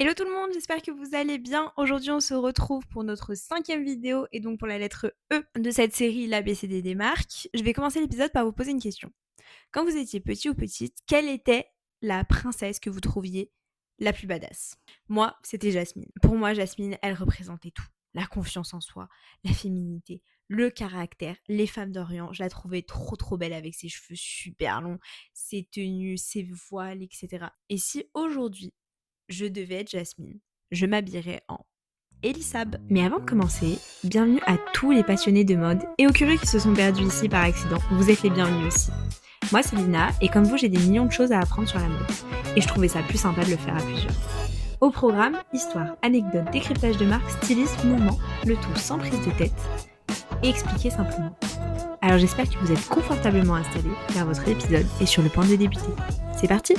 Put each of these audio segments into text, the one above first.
Hello tout le monde, j'espère que vous allez bien. Aujourd'hui, on se retrouve pour notre 5e vidéo et donc pour la lettre E de cette série l'ABCD des marques. Je vais commencer l'épisode par vous poser une question. Quand vous étiez petit ou petite, quelle était la princesse que vous trouviez la plus badass? Moi, c'était Jasmine. Pour moi, Jasmine, elle représentait tout. La confiance en soi, la féminité, le caractère, les femmes d'Orient. Je la trouvais trop belle avec ses cheveux super longs, ses tenues, ses voiles, etc. Et si aujourd'hui, je devais être Jasmine, je m'habillerais en Elisab. Mais avant de commencer, bienvenue à tous les passionnés de mode et aux curieux qui se sont perdus ici par accident. Vous êtes les bienvenus aussi. Moi, c'est Lina et comme vous, j'ai des millions de choses à apprendre sur la mode. Et je trouvais ça plus sympa de le faire à plusieurs. Au programme, histoire, anecdotes, décryptage de marques, stylisme, mouvement, le tout sans prise de tête et expliqué simplement. Alors j'espère que vous êtes confortablement installés car votre épisode est sur le point de débuter. C'est parti!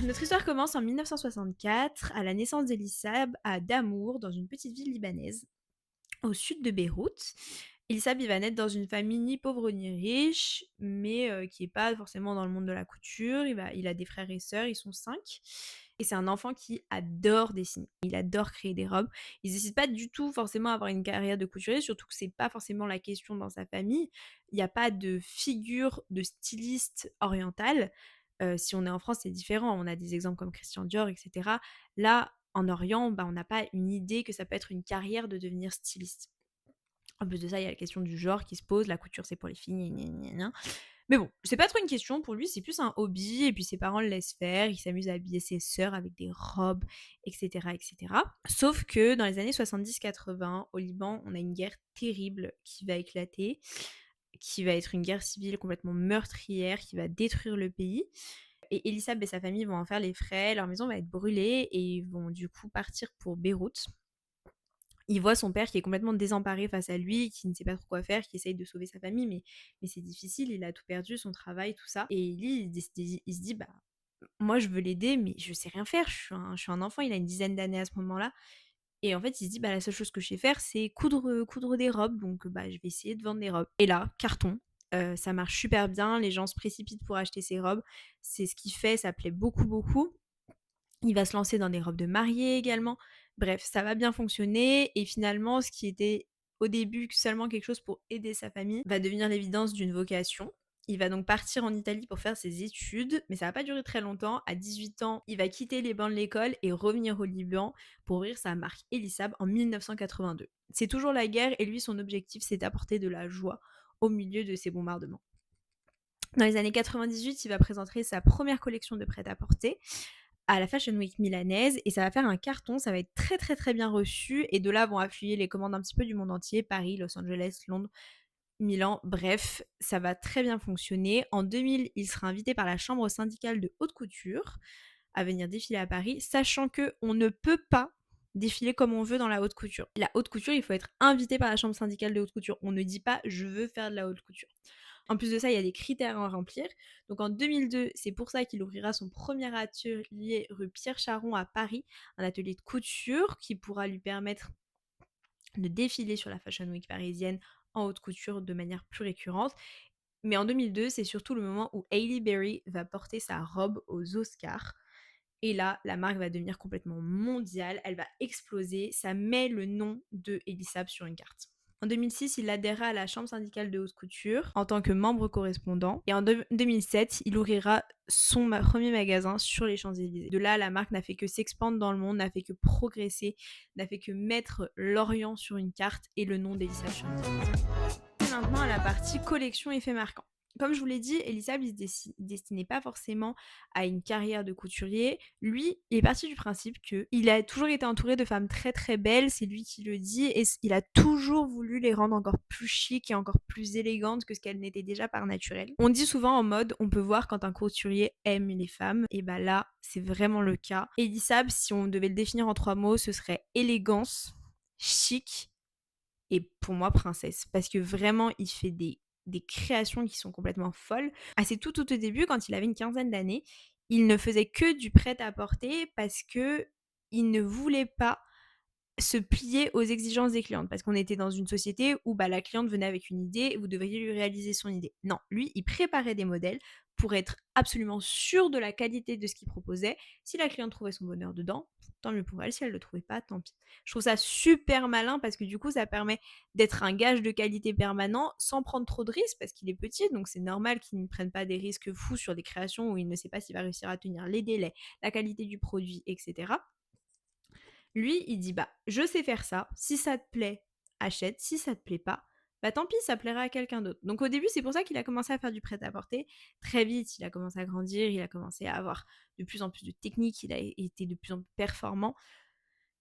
Notre histoire commence en 1964, à la naissance d'Elissab à Damour, dans une petite ville libanaise, au sud de Beyrouth. Elissab, il va naître dans une famille ni pauvre ni riche, mais qui n'est pas forcément dans le monde de la couture. Il a des frères et sœurs, ils sont 5. Et c'est un enfant qui adore dessiner. Il adore créer des robes. Il ne décide pas du tout forcément avoir une carrière de couturier, surtout que c'est pas forcément la question dans sa famille. Il n'y a pas de figure de styliste orientale. Si on est en France, c'est différent. On a des exemples comme Christian Dior, etc. Là, en Orient, on n'a pas une idée que ça peut être une carrière de devenir styliste. En plus de ça, il y a la question du genre qui se pose. La couture, c'est pour les filles, gna gna gna. Mais bon, c'est pas trop une question pour lui, c'est plus un hobby. Et puis ses parents le laissent faire. Il s'amuse à habiller ses sœurs avec des robes, etc., etc. Sauf que dans les années 70-80, au Liban, on a une guerre terrible qui va éclater, qui va être une guerre civile complètement meurtrière, qui va détruire le pays. Et Elisab et sa famille vont en faire les frais, leur maison va être brûlée et ils vont du coup partir pour Beyrouth. Il voit son père qui est complètement désemparé face à lui, qui ne sait pas trop quoi faire, qui essaye de sauver sa famille, mais c'est difficile, il a tout perdu, son travail, tout ça. Et lui, il se dit, bah, moi je veux l'aider, mais je sais rien faire, je suis un enfant, il a une dizaine d'années à ce moment-là. Et en fait, il se dit, bah, la seule chose que je sais faire, c'est coudre des robes, donc bah, je vais essayer de vendre des robes. Et là, carton, ça marche super bien, les gens se précipitent pour acheter ses robes, c'est ce qu'il fait, ça plaît beaucoup. Il va se lancer dans des robes de mariée également. Bref, ça va bien fonctionner et finalement, ce qui était au début seulement quelque chose pour aider sa famille va devenir l'évidence d'une vocation. Il va donc partir en Italie pour faire ses études, mais ça va pas durer très longtemps. À 18 ans, il va quitter les bancs de l'école et revenir au Liban pour ouvrir sa marque Elisab en 1982. C'est toujours la guerre et lui, son objectif, c'est d'apporter de la joie au milieu de ces bombardements. Dans les années 98, il va présenter sa première collection de prêt-à-porter à la Fashion Week milanaise et ça va faire un carton, ça va être très bien reçu et de là vont affluer les commandes un petit peu du monde entier, Paris, Los Angeles, Londres, Milan, bref, ça va très bien fonctionner. En 2000, il sera invité par la chambre syndicale de haute couture à venir défiler à Paris, sachant que on ne peut pas défiler comme on veut dans la haute couture. La haute couture, il faut être invité par la chambre syndicale de haute couture. On ne dit pas je veux faire de la haute couture. En plus de ça, il y a des critères à remplir. Donc en 2002, c'est pour ça qu'il ouvrira son premier atelier rue Pierre Charon à Paris, un atelier de couture qui pourra lui permettre de défiler sur la Fashion Week parisienne en haute couture de manière plus récurrente. Mais en 2002, c'est surtout le moment où Hailey Berry va porter sa robe aux Oscars. Et là, la marque va devenir complètement mondiale, elle va exploser, ça met le nom de Elisab sur une carte. En 2006, il adhérera à la chambre syndicale de haute couture en tant que membre correspondant. Et en 2007, il ouvrira son premier magasin sur les Champs-Élysées. De là, la marque n'a fait que s'expandre dans le monde, n'a fait que progresser, n'a fait que mettre l'Orient sur une carte et le nom d'Elisab sur une carte. C'est maintenant à la partie collection effet marquant. Comme je vous l'ai dit, Elisab, il se destinait pas forcément à une carrière de couturier. Lui, il est parti du principe qu'il a toujours été entouré de femmes très belles, c'est lui qui le dit, et il a toujours voulu les rendre encore plus chic et encore plus élégantes que ce qu'elles n'étaient déjà par naturel. On dit souvent en mode, on peut voir quand un couturier aime les femmes, et bah là, c'est vraiment le cas. Elisab, si on devait le définir en 3 mots, ce serait élégance, chic, et pour moi princesse, parce que vraiment il fait des créations qui sont complètement folles. À ses tout au début, quand il avait une quinzaine d'années, il ne faisait que du prêt-à-porter parce que il ne voulait pas se plier aux exigences des clientes, parce qu'on était dans une société où la cliente venait avec une idée et vous devriez lui réaliser son idée. Non, lui, il préparait des modèles pour être absolument sûre de la qualité de ce qu'il proposait. Si la cliente trouvait son bonheur dedans, tant mieux pour elle. Si elle le trouvait pas, tant pis. Je trouve ça super malin parce que du coup, ça permet d'être un gage de qualité permanent sans prendre trop de risques parce qu'il est petit, donc c'est normal qu'il ne prenne pas des risques fous sur des créations où il ne sait pas s'il va réussir à tenir les délais, la qualité du produit, etc. Lui, il dit bah je sais faire ça, si ça te plaît, achète, si ça te plaît pas, bah tant pis, ça plaira à quelqu'un d'autre. Donc au début, c'est pour ça qu'il a commencé à faire du prêt-à-porter. Très vite, il a commencé à grandir, il a commencé à avoir de plus en plus de techniques, il a été de plus en plus performant.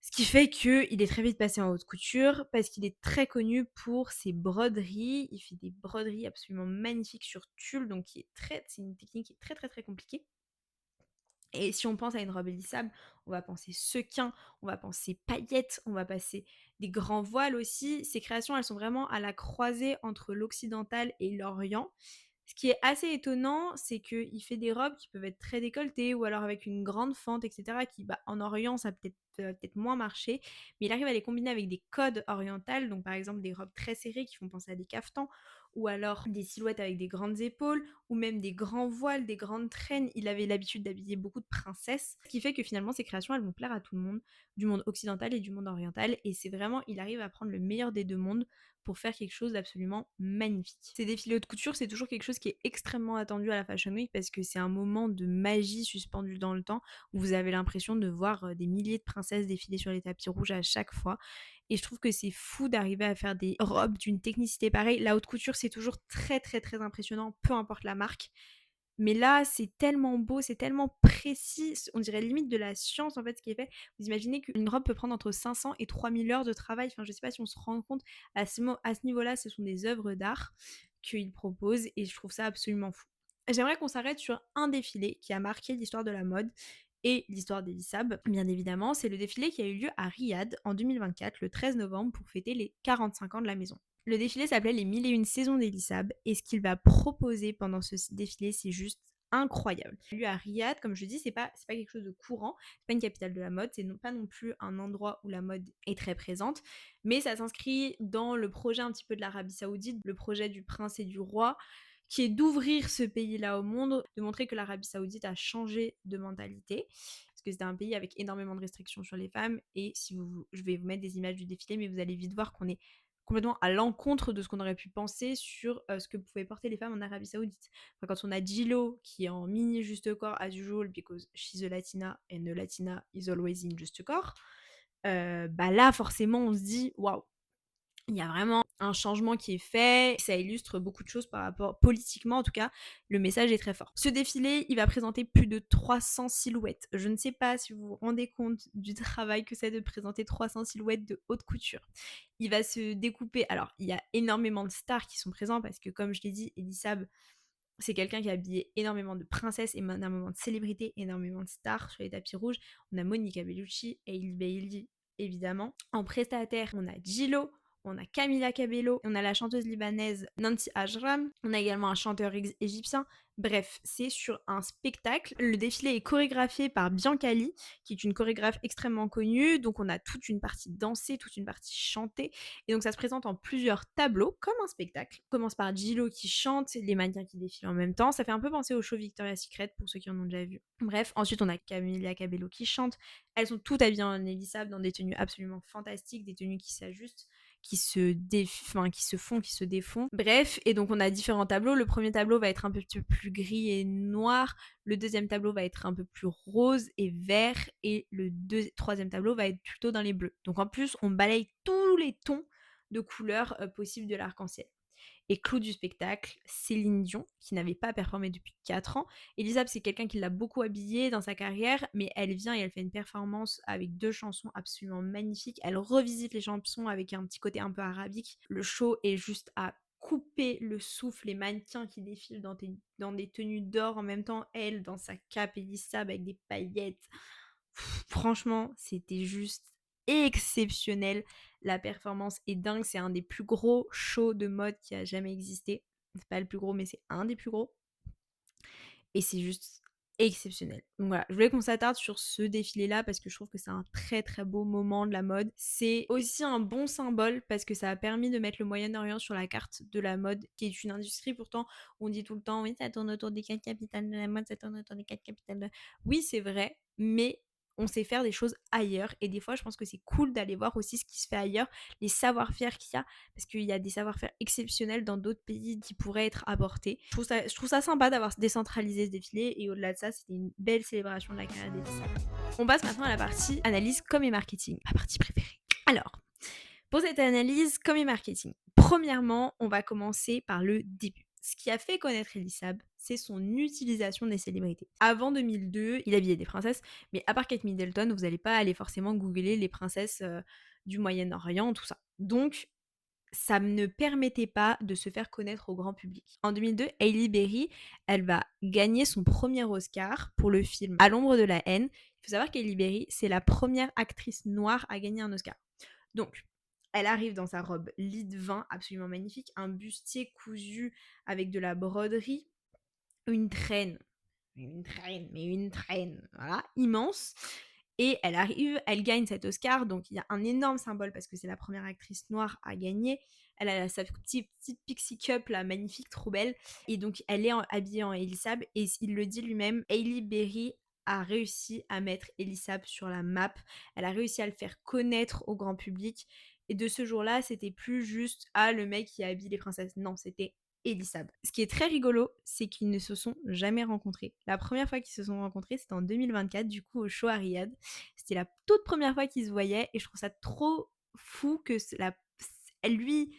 Ce qui fait qu'il est très vite passé en haute couture parce qu'il est très connu pour ses broderies. Il fait des broderies absolument magnifiques sur tulle, donc c'est une technique qui est très très très compliquée. Et si on pense à une robe élissable, on va penser sequin, on va penser paillettes, on va passer des grands voiles aussi. Ces créations, elles sont vraiment à la croisée entre l'occidental et l'orient. Ce qui est assez étonnant, c'est qu'il fait des robes qui peuvent être très décolletées ou alors avec une grande fente, etc. qui, bah, en Orient, ça peut-être moins marcher. Mais il arrive à les combiner avec des codes orientales, donc par exemple des robes très serrées qui font penser à des caftans, ou alors des silhouettes avec des grandes épaules, ou même des grands voiles, des grandes traînes. Il avait l'habitude d'habiller beaucoup de princesses, ce qui fait que finalement ces créations, elles vont plaire à tout le monde, du monde occidental et du monde oriental. Et c'est vraiment, il arrive à prendre le meilleur des deux mondes pour faire quelque chose d'absolument magnifique. Ces défilés haute couture, c'est toujours quelque chose qui est extrêmement attendu à la Fashion Week parce que c'est un moment de magie suspendue dans le temps où vous avez l'impression de voir des milliers de princesses défiler sur les tapis rouges à chaque fois. Et je trouve que c'est fou d'arriver à faire des robes d'une technicité pareille. La haute couture, c'est toujours très très très impressionnant, peu importe la marque. Mais là, c'est tellement beau, c'est tellement précis, on dirait limite de la science en fait ce qui est fait. Vous imaginez qu'une robe peut prendre entre 500 et 3000 heures de travail. Enfin, je sais pas si on se rend compte. À ce niveau-là, ce sont des œuvres d'art qu'il propose et je trouve ça absolument fou. J'aimerais qu'on s'arrête sur un défilé qui a marqué l'histoire de la mode et l'histoire d'Elissab, bien évidemment. C'est le défilé qui a eu lieu à Riyad en 2024, le 13 novembre, pour fêter les 45 ans de la maison. Le défilé s'appelait Les 1001 saisons d'Elissab et ce qu'il va proposer pendant ce défilé, c'est juste incroyable. Lui à Riyad, comme je dis, c'est pas quelque chose de courant, c'est pas une capitale de la mode, c'est pas non plus un endroit où la mode est très présente, mais ça s'inscrit dans le projet un petit peu de l'Arabie Saoudite, le projet du prince et du roi, qui est d'ouvrir ce pays-là au monde, de montrer que l'Arabie Saoudite a changé de mentalité, parce que c'était un pays avec énormément de restrictions sur les femmes, et je vais vous mettre des images du défilé, mais vous allez vite voir qu'on est complètement à l'encontre de ce qu'on aurait pu penser sur ce que pouvaient porter les femmes en Arabie Saoudite. Enfin, quand on a Gilo qui est en mini juste corps as usual because she's a Latina and a Latina is always in juste corps, bah là forcément on se dit waouh, il y a vraiment un changement qui est fait, ça illustre beaucoup de choses par rapport politiquement en tout cas, le message est très fort. Ce défilé, il va présenter plus de 300 silhouettes. Je ne sais pas si vous vous rendez compte du travail que c'est de présenter 300 silhouettes de haute couture. Il va se découper, alors il y a énormément de stars qui sont présents parce que comme je l'ai dit, Elissab, c'est quelqu'un qui a habillé énormément de princesses, énormément de célébrités, énormément de stars sur les tapis rouges. On a Monica Bellucci, Hailey Bailey, évidemment. En prestataire, on a Gillo, on a Camila Cabello, on a la chanteuse libanaise Nancy Ajram, on a également un chanteur égyptien. Bref, c'est sur un spectacle. Le défilé est chorégraphié par Biancali, qui est une chorégraphe extrêmement connue. Donc on a toute une partie dansée, toute une partie chantée. Et donc ça se présente en plusieurs tableaux, comme un spectacle. On commence par Gillo qui chante, les mannequins qui défilent en même temps. Ça fait un peu penser au show Victoria's Secret, pour ceux qui en ont déjà vu. Bref, ensuite on a Camila Cabello qui chante. Elles sont toutes habillées en Elissab dans des tenues absolument fantastiques, des tenues qui s'ajustent, qui se font, qui se défont. Bref, et donc on a différents tableaux. Le premier tableau va être un peu plus gris et noir. Le deuxième tableau va être un peu plus rose et vert. Et le troisième tableau va être plutôt dans les bleus. Donc en plus, on balaye tous les tons de couleurs possibles de l'arc-en-ciel. Et clou du spectacle, Céline Dion, qui n'avait pas performé depuis 4 ans. Elisabeth, c'est quelqu'un qui l'a beaucoup habillée dans sa carrière, mais elle vient et elle fait une performance avec 2 chansons absolument magnifiques. Elle revisite les chansons avec un petit côté un peu arabique. Le show est juste à couper le souffle, les mannequins qui défilent dans des tenues d'or en même temps, elle dans sa cape Elisabeth avec des paillettes. Franchement, c'était juste exceptionnel. La performance est dingue, c'est un des plus gros shows de mode qui a jamais existé. C'est pas le plus gros, mais c'est un des plus gros. Et c'est juste exceptionnel. Donc voilà, je voulais qu'on s'attarde sur ce défilé-là parce que je trouve que c'est un très très beau moment de la mode. C'est aussi un bon symbole parce que ça a permis de mettre le Moyen-Orient sur la carte de la mode, qui est une industrie pourtant où on dit tout le temps oui, ça tourne autour des quatre capitales de la mode, ça tourne autour des quatre capitales de... Oui, c'est vrai, mais on sait faire des choses ailleurs et des fois je pense que c'est cool d'aller voir aussi ce qui se fait ailleurs, les savoir-faire qu'il y a, parce qu'il y a des savoir-faire exceptionnels dans d'autres pays qui pourraient être apportés. Je trouve ça sympa d'avoir décentralisé ce défilé et au-delà de ça, c'était une belle célébration de la carrière d'Elisa. On passe maintenant à la partie analyse com et marketing, ma partie préférée. Alors, pour cette analyse com et marketing, premièrement, on va commencer par le début. Ce qui a fait connaître Elisab, c'est son utilisation des célébrités. Avant 2002, il habillait des princesses, mais à part Kate Middleton, vous n'allez pas aller forcément googler les princesses du Moyen-Orient, tout ça. Donc, ça ne permettait pas de se faire connaître au grand public. En 2002, Hailey Berry, elle va gagner son premier Oscar pour le film À l'ombre de la haine. Il faut savoir qu'Hailey Berry, c'est la première actrice noire à gagner un Oscar. Donc, elle arrive dans sa robe lit de vin, absolument magnifique, un bustier cousu avec de la broderie, une traîne, voilà, immense. Et elle arrive, elle gagne cet Oscar, donc il y a un énorme symbole parce que c'est la première actrice noire à gagner. Elle a sa petite pixie cup là, magnifique, trop belle. Et donc elle est habillée en Elisab et il le dit lui-même, Hailey Berry a réussi à mettre Elisab sur la map. Elle a réussi à le faire connaître au grand public. Et de ce jour-là, c'était plus juste le mec qui habille les princesses. Non, c'était Elisab. Ce qui est très rigolo, c'est qu'ils ne se sont jamais rencontrés. La première fois qu'ils se sont rencontrés, c'était en 2024, du coup au show à Riyad. C'était la toute première fois qu'ils se voyaient et je trouve ça trop fou que lui,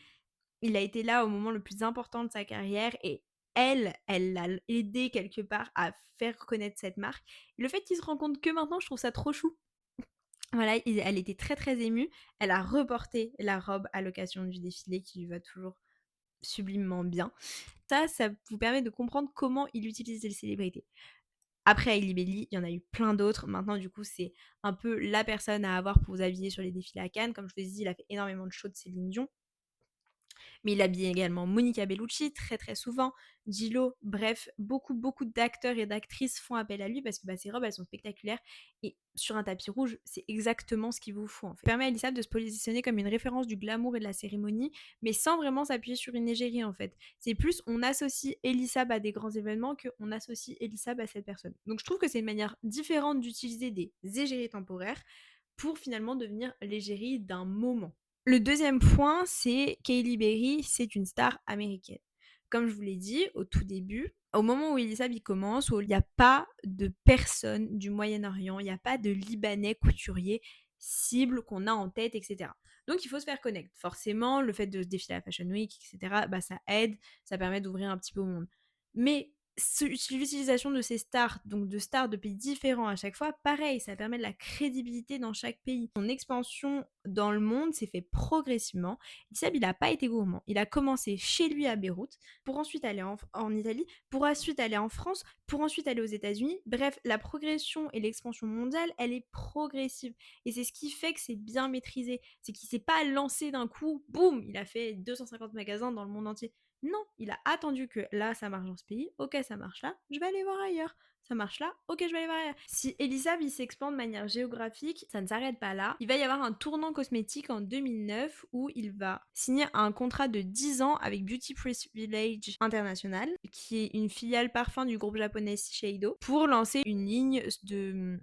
il a été là au moment le plus important de sa carrière et elle l'a aidé quelque part à faire connaître cette marque. Le fait qu'ils se rencontrent que maintenant, je trouve ça trop chou. Voilà, elle était très très émue. Elle a reporté la robe à l'occasion du défilé qui lui va toujours sublimement bien. Ça vous permet de comprendre comment il utilise les célébrités. Après Hailey Bailey, il y en a eu plein d'autres. Maintenant, du coup, c'est un peu la personne à avoir pour vous habiller sur les défilés à Cannes. Comme je vous ai dit, il a fait énormément de shows de Céline Dion. Mais il habille également Monica Bellucci très très souvent, Gillo, bref, beaucoup d'acteurs et d'actrices font appel à lui parce que ses robes elles sont spectaculaires et sur un tapis rouge c'est exactement ce qu'il vous faut en fait. Ça permet à Elisab de se positionner comme une référence du glamour et de la cérémonie mais sans vraiment s'appuyer sur une égérie en fait. C'est plus on associe Elisab à des grands événements qu'on associe Elisab à cette personne. Donc je trouve que c'est une manière différente d'utiliser des égéries temporaires pour finalement devenir l'égérie d'un moment. Le deuxième point, c'est qu'Hailey Berry, c'est une star américaine. Comme je vous l'ai dit au tout début, au moment où Elisab commence, où il n'y a pas de personne du Moyen-Orient, il n'y a pas de Libanais couturier cible qu'on a en tête, etc. Donc il faut se faire connaître. Forcément, le fait de se défiler à la Fashion Week, etc., ça aide, ça permet d'ouvrir un petit peu au monde. Mais l'utilisation de ces stars, donc de stars de pays différents à chaque fois, pareil, ça permet de la crédibilité dans chaque pays. Son expansion dans le monde s'est fait progressivement. Issab, il n'a pas été gourmand. Il a commencé chez lui à Beyrouth, pour ensuite aller en Italie, pour ensuite aller en France, pour ensuite aller aux États-Unis. Bref, la progression et l'expansion mondiale, elle est progressive. Et c'est ce qui fait que c'est bien maîtrisé. C'est qu'il s'est pas lancé d'un coup, boum, il a fait 250 magasins dans le monde entier. Non, il a attendu que là, ça marche dans ce pays. Ok, ça marche là, je vais aller voir ailleurs. Ça marche là, ok, je vais aller voir ailleurs. Si Elisab, il s'expand de manière géographique, ça ne s'arrête pas là. Il va y avoir un tournant cosmétique en 2009 où il va signer un contrat de 10 ans avec Beauty Privilege International, qui est une filiale parfum du groupe japonais Shiseido, pour lancer une ligne de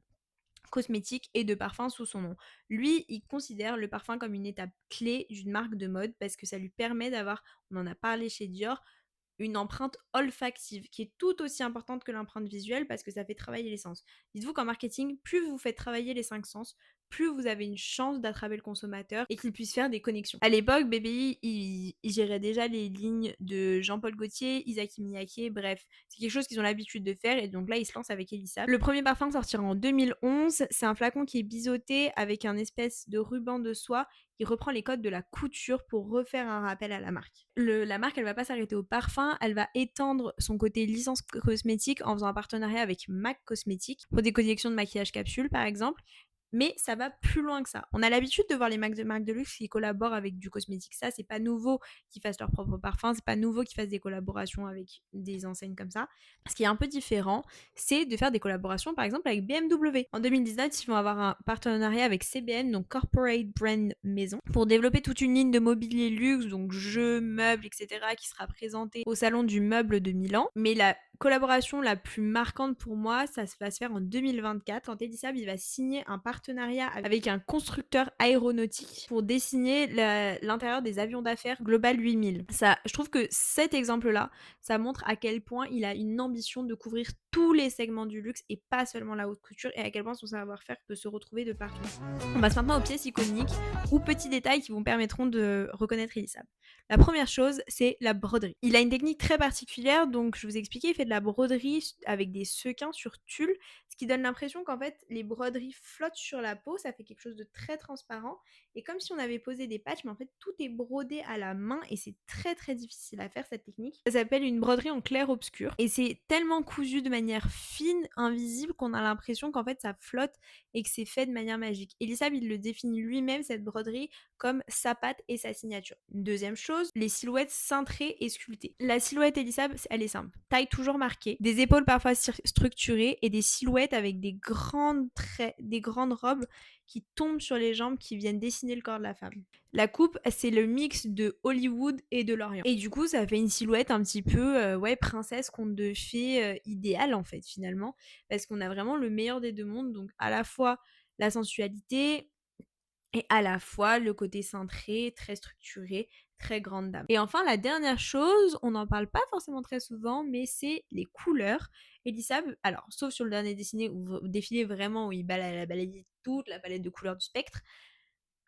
cosmétiques et de parfums sous son nom. Lui, il considère le parfum comme une étape clé d'une marque de mode parce que ça lui permet d'avoir, on en a parlé chez Dior, une empreinte olfactive qui est tout aussi importante que l'empreinte visuelle parce que ça fait travailler les sens. Dites-vous qu'en marketing, plus vous faites travailler les 5 sens, plus vous avez une chance d'attraper le consommateur et qu'il puisse faire des connexions. À l'époque, BBI, il gérait déjà les lignes de Jean-Paul Gaultier, Isaki Miyake, bref, c'est quelque chose qu'ils ont l'habitude de faire et donc là, ils se lancent avec Elisa. Le premier parfum sortira en 2011, c'est un flacon qui est biseauté avec un espèce de ruban de soie qui reprend les codes de la couture pour refaire un rappel à la marque. La marque, elle va pas s'arrêter au parfum, elle va étendre son côté licence cosmétique en faisant un partenariat avec MAC Cosmetics pour des collections de maquillage capsule par exemple. Mais ça va plus loin que ça. On a l'habitude de voir les marques de luxe qui collaborent avec du cosmétique. Ça, c'est pas nouveau qu'ils fassent leur propre parfum, c'est pas nouveau qu'ils fassent des collaborations avec des enseignes comme ça. Ce qui est un peu différent, c'est de faire des collaborations par exemple avec BMW. En 2019, ils vont avoir un partenariat avec CBM, donc Corporate Brand Maison, pour développer toute une ligne de mobilier luxe, donc jeux, meubles, etc., qui sera présentée au salon du meuble de Milan. Mais la collaboration la plus marquante pour moi, ça va se faire en 2024 quand Elisab il va signer un partenariat avec un constructeur aéronautique pour dessiner l'intérieur des avions d'affaires Global 8000. Ça, je trouve que cet exemple-là, ça montre à quel point il a une ambition de couvrir tous les segments du luxe et pas seulement la haute couture, et à quel point son savoir-faire peut se retrouver de partout. On passe maintenant aux pièces iconiques ou petits détails qui vous permettront de reconnaître Elisab. La première chose, c'est la broderie. Il a une technique très particulière, donc je vous ai expliqué, il fait de la broderie avec des sequins sur tulle, ce qui donne l'impression qu'en fait les broderies flottent sur la peau, ça fait quelque chose de très transparent, et comme si on avait posé des patchs, mais en fait tout est brodé à la main, et c'est très très difficile à faire cette technique. Ça s'appelle une broderie en clair-obscur, et c'est tellement cousu de manière fine, invisible, qu'on a l'impression qu'en fait ça flotte et que c'est fait de manière magique. Elisab, il le définit lui-même, cette broderie, comme sa patte et sa signature. Une deuxième chose, les silhouettes cintrées et sculptées. La silhouette Elisab, elle est simple. Taille toujours marquée, des épaules parfois structurées et des silhouettes avec des grandes traits, des grandes robes qui tombent sur les jambes, qui viennent dessiner le corps de la femme. La coupe, c'est le mix de Hollywood et de l'Orient. Et du coup, ça fait une silhouette un petit peu, ouais, princesse, conte de fées, idéale en fait finalement, parce qu'on a vraiment le meilleur des deux mondes, donc à la fois la sensualité, et à la fois le côté cintré, très structuré, très grande dame. Et enfin, la dernière chose, on n'en parle pas forcément très souvent, mais c'est les couleurs. Elisab, alors, sauf sur le dernier défilé vraiment où il a balayé toute la palette de couleurs du spectre,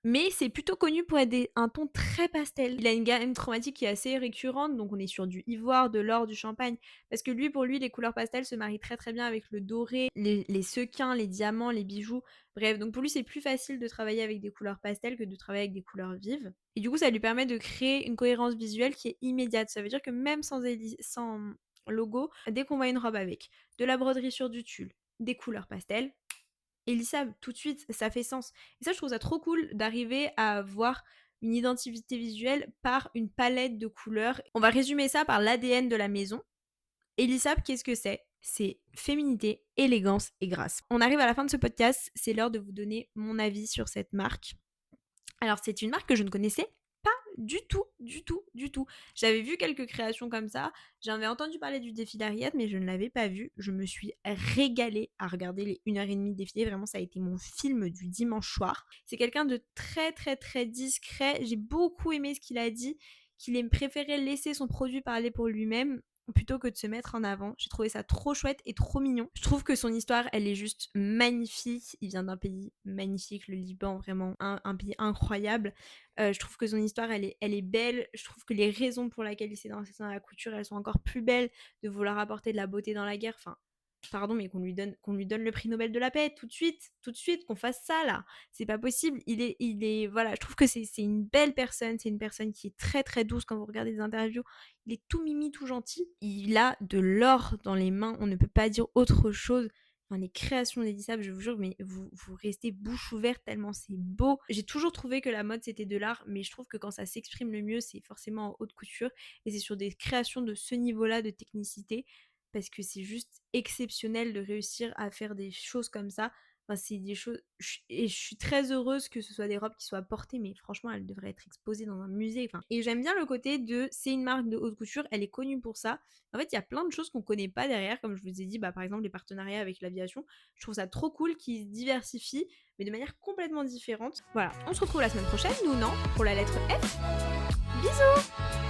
mais c'est plutôt connu pour être un ton très pastel. Il a une gamme chromatique qui est assez récurrente, donc on est sur du ivoire, de l'or, du champagne. Parce que lui, pour lui, les couleurs pastel se marient très très bien avec le doré, les sequins, les diamants, les bijoux. Bref, donc pour lui, c'est plus facile de travailler avec des couleurs pastel que de travailler avec des couleurs vives. Et du coup, ça lui permet de créer une cohérence visuelle qui est immédiate. Ça veut dire que même sans logo, dès qu'on voit une robe avec de la broderie sur du tulle, des couleurs pastel, Elisab, tout de suite, ça fait sens. Et ça, je trouve ça trop cool d'arriver à avoir une identité visuelle par une palette de couleurs. On va résumer ça par l'ADN de la maison. Elisab, qu'est-ce que c'est? C'est féminité, élégance et grâce. On arrive à la fin de ce podcast, c'est l'heure de vous donner mon avis sur cette marque. Alors, c'est une marque que je ne connaissais pas du tout, du tout, du tout. J'avais vu quelques créations comme ça, j'avais entendu parler du défilé Ariette, mais je ne l'avais pas vu. Je me suis régalée à regarder les 1h30 de défilé, vraiment ça a été mon film du dimanche soir. C'est quelqu'un de très très très discret, j'ai beaucoup aimé ce qu'il a dit, qu'il préférait laisser son produit parler pour lui-même plutôt que de se mettre en avant. J'ai trouvé ça trop chouette et trop mignon. Je trouve que son histoire, elle est juste magnifique. Il vient d'un pays magnifique, le Liban, vraiment un pays incroyable. Je trouve que son histoire, elle est belle. Je trouve que les raisons pour lesquelles il s'est lancé dans la couture, elles sont encore plus belles. De vouloir apporter de la beauté dans la guerre, enfin, pardon, mais qu'on lui donne le prix Nobel de la paix tout de suite, qu'on fasse ça là. C'est pas possible. Voilà, je trouve que c'est une belle personne. C'est une personne qui est très très douce quand vous regardez des interviews. Il est tout mimi, tout gentil. Il a de l'or dans les mains. On ne peut pas dire autre chose. Enfin, les créations d'Elisab, je vous jure, mais vous restez bouche ouverte tellement c'est beau. J'ai toujours trouvé que la mode c'était de l'art, mais je trouve que quand ça s'exprime le mieux, c'est forcément en haute couture. Et c'est sur des créations de ce niveau-là de technicité, parce que c'est juste exceptionnel de réussir à faire des choses comme ça. Enfin, c'est des choses. Et je suis très heureuse que ce soit des robes qui soient portées, mais franchement, elles devraient être exposées dans un musée. Enfin, et j'aime bien le côté de. C'est une marque de haute couture, elle est connue pour ça. En fait, il y a plein de choses qu'on connaît pas derrière, comme je vous ai dit, bah, par exemple, les partenariats avec l'aviation. Je trouve ça trop cool qu'ils se diversifient, mais de manière complètement différente. Voilà, on se retrouve la semaine prochaine, nous non, pour la lettre F. Bisous!